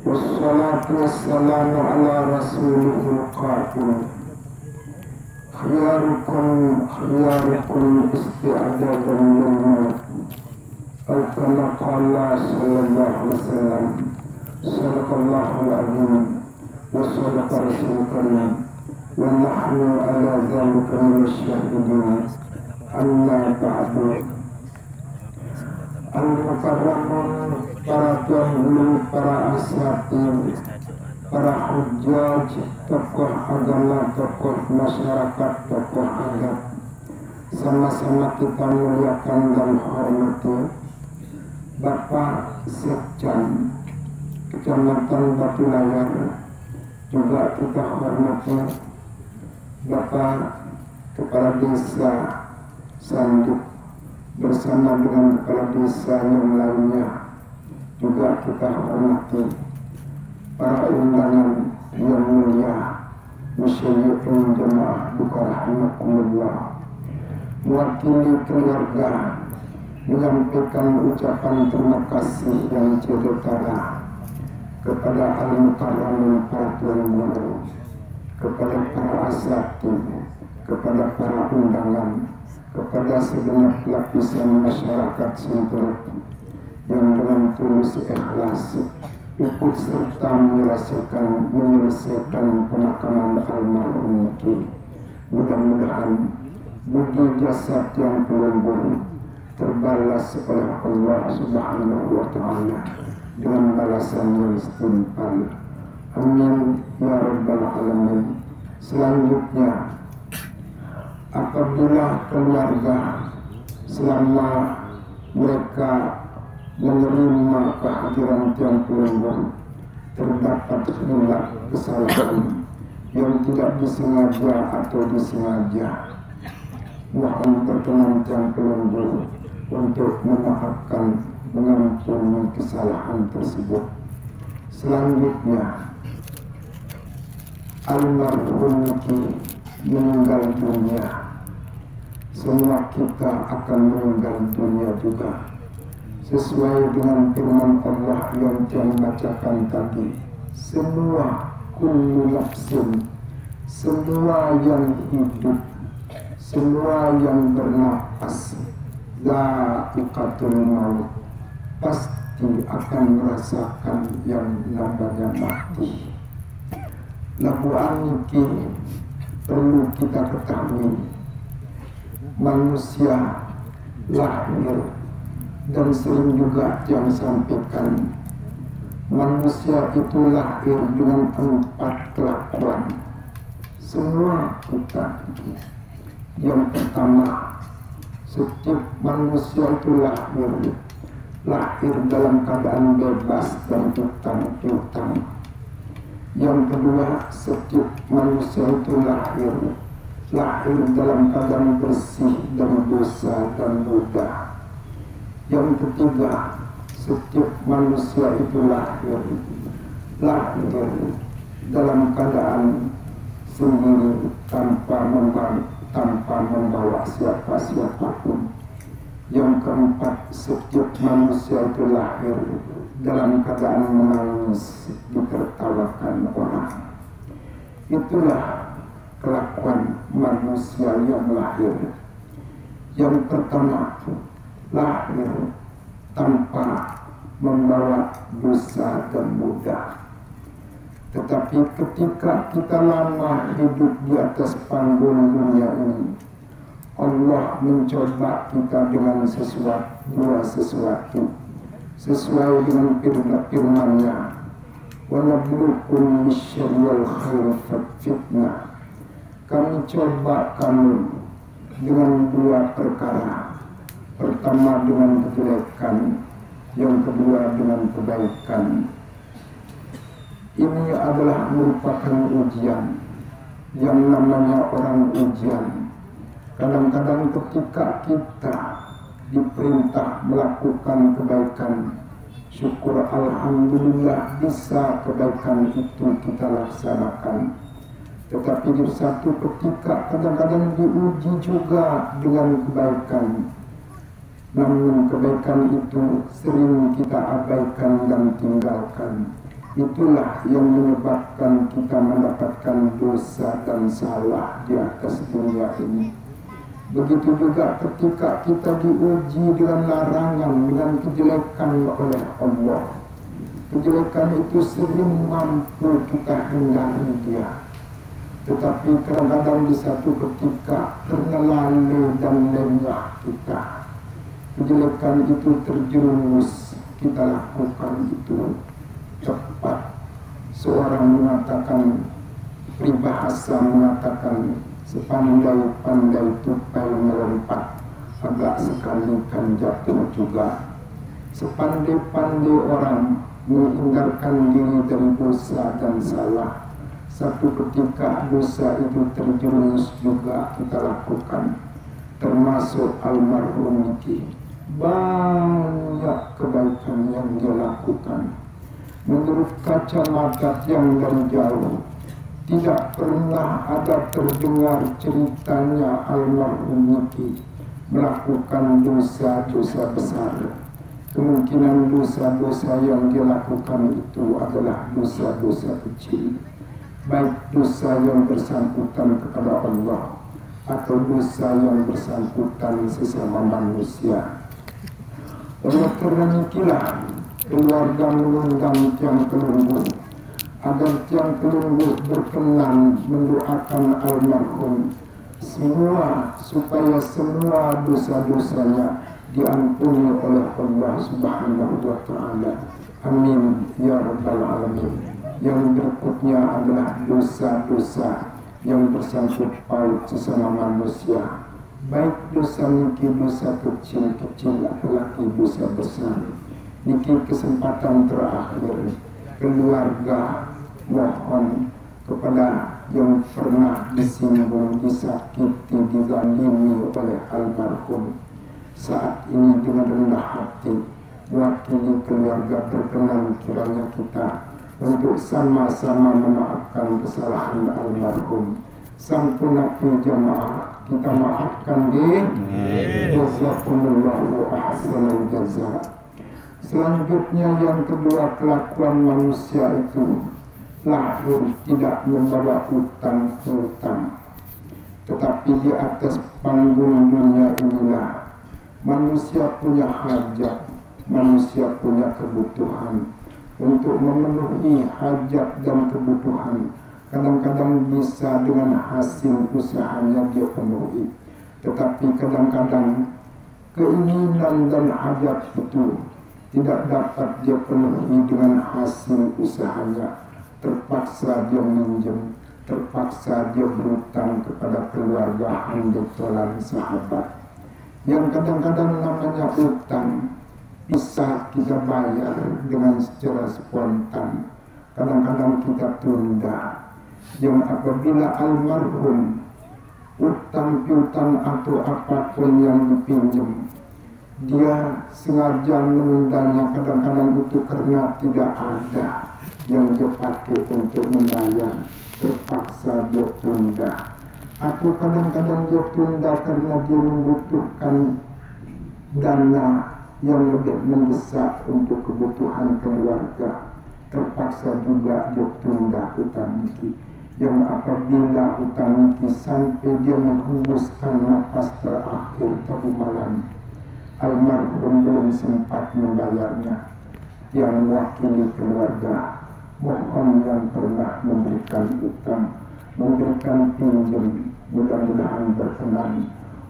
wassalatu wassalamu ala rasulihil qadim khiyarukum isti'adadan lil maut atau kama qala sallallahu alaihi wasallam sadaqallahul azim wa sadaqa rasulul karim wa nahnu ala dzalika minasyahidin amma ba'du. Al-mukarramun, para dahulu, para asyatin, para hujjaj, tokoh agama, tokoh masyarakat, tokoh adat, sama-sama kita muliakan dan hormati Bapak Sekjan Kecamatan Batu Layar, juga kita hormati Bapak Kepala Desa Sanduk bersama dengan kepala desa yang lainnya, juga kita hormati para undangan yang mulia, musyirin jemaah buka rahimakumullah. Mewakili keluarga menyampaikan ucapan terima kasih yang cedera kepada al-mukarramin para tuan guru, kepada para asatidz, kepada para undangan, kepada segenap lapisan masyarakat Sentul yang dengan tulus ikhlas ikut serta menyelesaikan pemakaman almarhum itu. Mudah-mudahan budi jasa yang pelembur terbalas oleh Allah Subhanahu wa Ta'ala dengan balasan yang setimpal. Amin ya rabbal alamin. Selanjutnya, apabila keluarga selama mereka menerima kehadiran tiang pelembur terdapat hilaf kesalahan yang tidak disengaja atau disengaja, mohon perkenan tiang pelembur untuk memaafkan, mengampuni kesalahan tersebut. Selanjutnya, almarhum meninggal dunia. Semua kita akan meninggal dunia juga, sesuai dengan firman Allah yang saya bacakan tadi. Semua kullu nafsin, semua yang hidup, semua yang bernapas, dha'iqatul maut, pasti akan merasakan yang namanya mati. Lagu aniki perlu kita ketahui, manusia lahir, dan sering juga yang sampaikan, manusia itu lahir dengan 4 kelakuan. Semua kita, yang pertama, setiap manusia itu lahir dalam keadaan bebas dan utang. Yang kedua, setiap manusia itu lahir dalam keadaan bersih dan dosa dan muda. Yang ketiga, setiap manusia itu lahir dalam keadaan sendiri tanpa membawa siapapun. Yang keempat, setiap manusia itu lahir dalam keadaan menangis, ditertawakan orang. Itulah kelakuan manusia yang lahir. Yang pertama, lahir tanpa membawa dosa dan muda. Tetapi ketika kita lama hidup di atas panggung dunia ini, Allah mencoba kita dengan sesuatu sesuai dengan firman-Nya, wa nabluukum bisyarri wal khairi fitnah. Kami coba kamu dengan 2 perkara. Pertama dengan kejelekan, yang kedua dengan kebaikan. Ini adalah merupakan ujian, yang namanya orang ujian. Kadang-kadang ketika kita diperintah melakukan kebaikan, syukur alhamdulillah bisa kebaikan itu kita laksanakan. Tetapi di satu ketika kadang-kadang diuji juga dengan kebaikan, namun kebaikan itu sering kita abaikan dan tinggalkan. Itulah yang menyebabkan kita mendapatkan dosa dan salah di atas dunia ini. Begitu juga ketika kita diuji dengan larangan dan kejelekan oleh Allah. Kejelekan itu sering mampu kita hindari dia. Tetapi kadang-kadang di satu ketika karena lalai dan lengah kita, kejelekan itu terjerumus, kita lakukan itu cepat. Seorang mengatakan, peribahasa mengatakan, sepandai-pandai tupai melompat, agak sekali kan jatuh juga. Sepandai-pandai orang menghindarkan diri dari dosa dan salah, satu ketika dosa itu terjerumus juga kita lakukan. Termasuk almarhum Niki, banyak kebaikan yang dia lakukan. Menurut kacamata yang dari jauh, tidak pernah ada terdengar ceritanya almarhum Niki melakukan dosa-dosa besar. Kemungkinan dosa-dosa yang dia lakukan itu adalah dosa-dosa kecil, baik dosa yang bersangkutan kepada Allah atau dosa yang bersangkutan sesama manusia. Oleh kerana itulah keluarga mengundang Tiang Kelungguh agar Tiang Kelungguh berkenan mendoakan almarhum supaya semua dosa-dosanya diampuni oleh Allah Subhanahu wa Ta'ala. Amin ya rabbal alamin. Yang berikutnya adalah dosa-dosa yang bersangkut paut sesama manusia, baik dosa niki dosa kecil-kecil apalagi dosa besar. Niki kesempatan terakhir keluarga mohon kepada yang pernah disinggung, disakiti, dizalimi oleh almarhum, saat ini dengan rendah hati mewakili keluarga berkenan kiranya kita untuk sama-sama memaafkan kesalahan almarhum. Sampuratul jamaah kita maafkan di jazakumullahu ahsanal jazaa. Selanjutnya yang kedua, kelakuan manusia itu lahir tidak membawa utang-utang, tetapi di atas panggung dunia inilah manusia punya hajat, manusia punya kebutuhan. Untuk memenuhi hajat dan kebutuhan, kadang-kadang bisa dengan hasil usahanya dia penuhi, tetapi kadang-kadang keinginan dan hajat itu tidak dapat dia penuhi dengan hasil usahanya. Terpaksa dia minjem, terpaksa dia berutang kepada keluarga handetolan sahabat. Yang kadang-kadang namanya utang bisa kita bayar dengan secara spontan, kadang-kadang kita tunda. Yang apabila almarhum utang piutang atau apapun yang dipinjam, dia sengaja menundanya, kadang-kadang itu karena tidak ada yang dia pakai untuk membayar, terpaksa dia tunda. Atau kadang-kadang dia tunda karena dia membutuhkan dana yang lebih mendesak untuk kebutuhan keluarga, terpaksa juga dia tunda hutang niki. Yang apabila hutang niki sampai dia menghembuskan nafas terakhir tadi malam, almarhum belum sempat membayarnya, yang mewakili keluarga mohon yang pernah memberikan hutang, memberikan pinjam, mudah-mudahan berkenan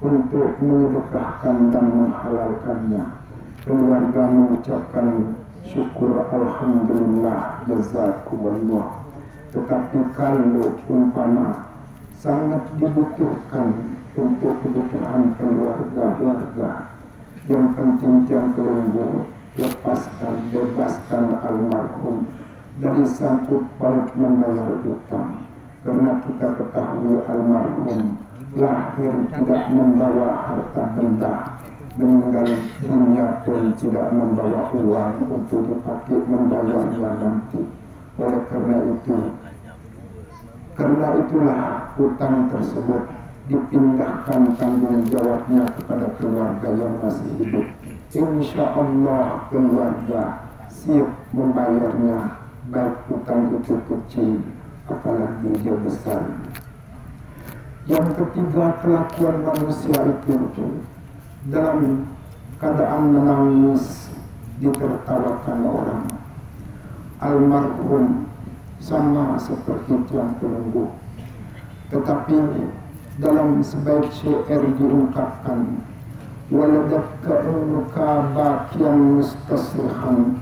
untuk menyedekahkan dan menghalalkannya. Keluarga mengucapkan syukur alhamdulillah jazakumullah. Tetapi kalau umpama sangat dibutuhkan untuk kebutuhan keluarga, yang penting Tiang Kelungguh lepaskan, bebaskan almarhum dari sangkut paut membayar utang. Karena kita ketahui almarhum lahir tidak membawa harta benda, meninggal dunia pun tidak membawa uang untuk dipakai membayarnya nanti. Oleh karena itulah hutang tersebut dipindahkan tanggung jawabnya kepada keluarga yang masih hidup. Insya Allah keluarga siap membayarnya baik utang itu kecil apalagi dia besar. Yang ketiga, kelakuan manusia itu dalam keadaan menangis ditertawakan orang. Almarhum sama seperti tuan penunggu, tetapi dalam sebaik syair diungkapkan, waladatka ummuka bakiyan mustasrihan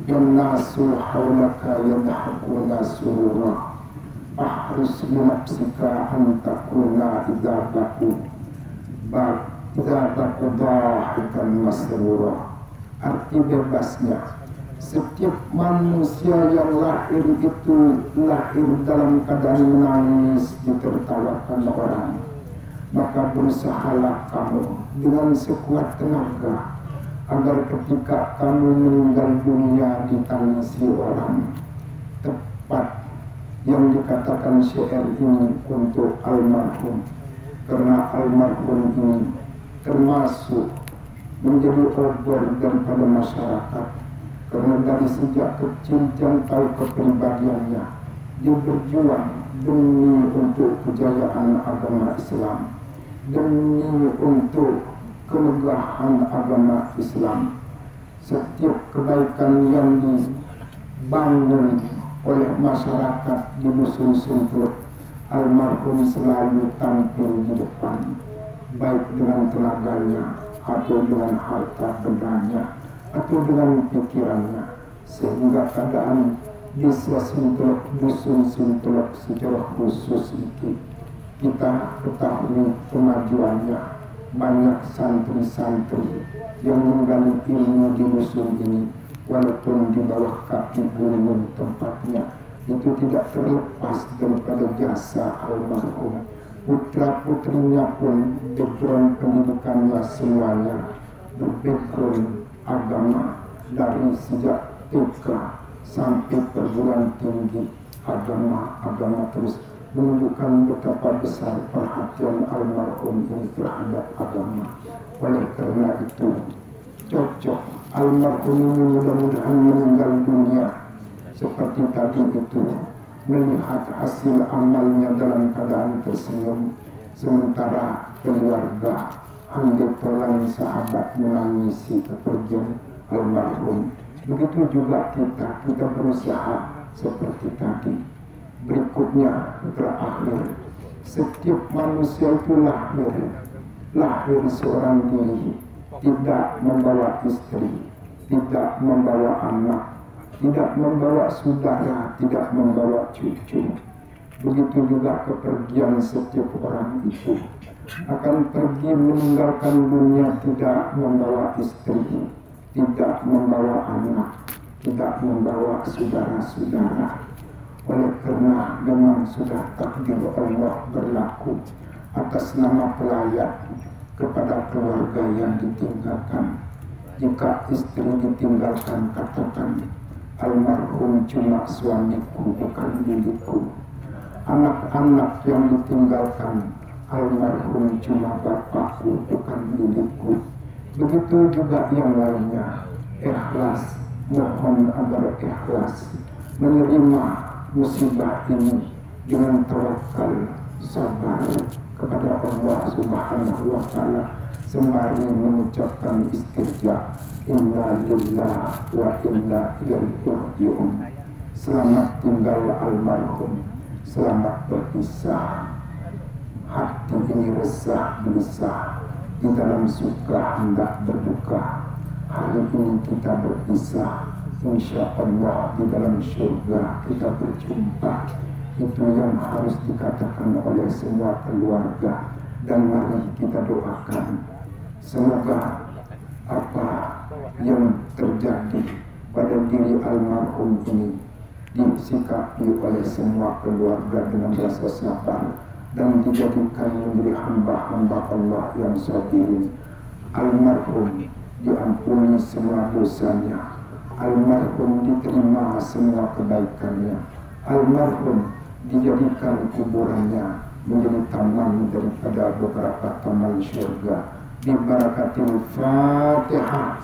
wan nasu haulaka yadhakuna surura ahrus binafsika antakuna idza baku dahikan masrura. Arti bebasnya, setiap manusia yang lahir itu lahir dalam keadaan menangis ditertawakan orang. Maka berusahalah kamu dengan sekuat tenaga agar ketika kamu meninggal dunia ditangisi orang. Tepat yang dikatakan syair ini untuk almarhum, karena almarhum ini termasuk menjadi obor daripada masyarakat, karena dari sejak kecil jangan tahu kepribadiannya, dia berjuang demi untuk kejayaan agama Islam, demi untuk kemegahan agama Islam. Setiap kebaikan yang dibangun oleh masyarakat di dusun Suntul, almarhum selalu tampil di depan, baik dengan tenaganya atau dengan harta bendanya atau dengan pikirannya, sehingga keadaan desa Suntul, dusun Suntul secara khusus itu kita ketahui kemajuannya. Banyak santri-santri yang menggali ilmu di dusun ini, walaupun di bawah kaki gunung tempatnya, itu tidak terlepas daripada jasa almarhum. Putra putrinya pun background pendidikannya semuanya berbackground agama, dari sejak TK sampai perguruan tinggi agama terus, menunjukkan betapa besar perhatian almarhum ini terhadap agama. Oleh karena itu cocok almarhum ini mudah-mudahan meninggal dunia seperti tadi itu, melihat hasil amalnya dalam keadaan tersenyum, sementara keluarga anggota sahabat menangisi kepergian almarhum. Begitu juga kita berusaha seperti tadi. Berikutnya, terakhir, setiap manusia itu lahir seorang diri, tidak membawa istri, tidak membawa anak, tidak membawa saudara, tidak membawa cucu. Begitu juga kepergian setiap orang itu, akan pergi meninggalkan dunia tidak membawa istri, tidak membawa anak, tidak membawa saudara-saudara. Oleh karena memang sudah takdir Allah berlaku atas nama pelayat kepada keluarga yang ditinggalkan. Jika istri ditinggalkan, katakan almarhum cuma suamiku bukan milikku. Anak-anak yang ditinggalkan, almarhum cuma bapakku bukan milikku. Begitu juga yang lainnya. Ikhlas, mohon agar ikhlas menerima musibah ini dengan tawakal, sabar kepada Allah Subhanahu wa Ta'ala, sembari mengucapkan istirja, inna lillahi wa inna ilaihi raji'un. Selamat tinggal almarhum, selamat berpisah. Hati ini resah gelisah, di dalam suka hendak berduka. Hari ini kita berpisah, insya Allah di dalam surga kita berjumpa. Itu yang harus dikatakan oleh semua keluarga, dan mari kita doakan semoga apa yang terjadi pada diri almarhum ini disikapi oleh semua keluarga dengan rasa sabar dan dijadikan menjadi hamba-hamba Allah yang sabirin. Almarhum diampuni semua dosanya, almarhum diterima semua kebaikannya, almarhum dijadikan kuburannya menjadi taman daripada beberapa taman syurga. Bi barakatil Fatihah.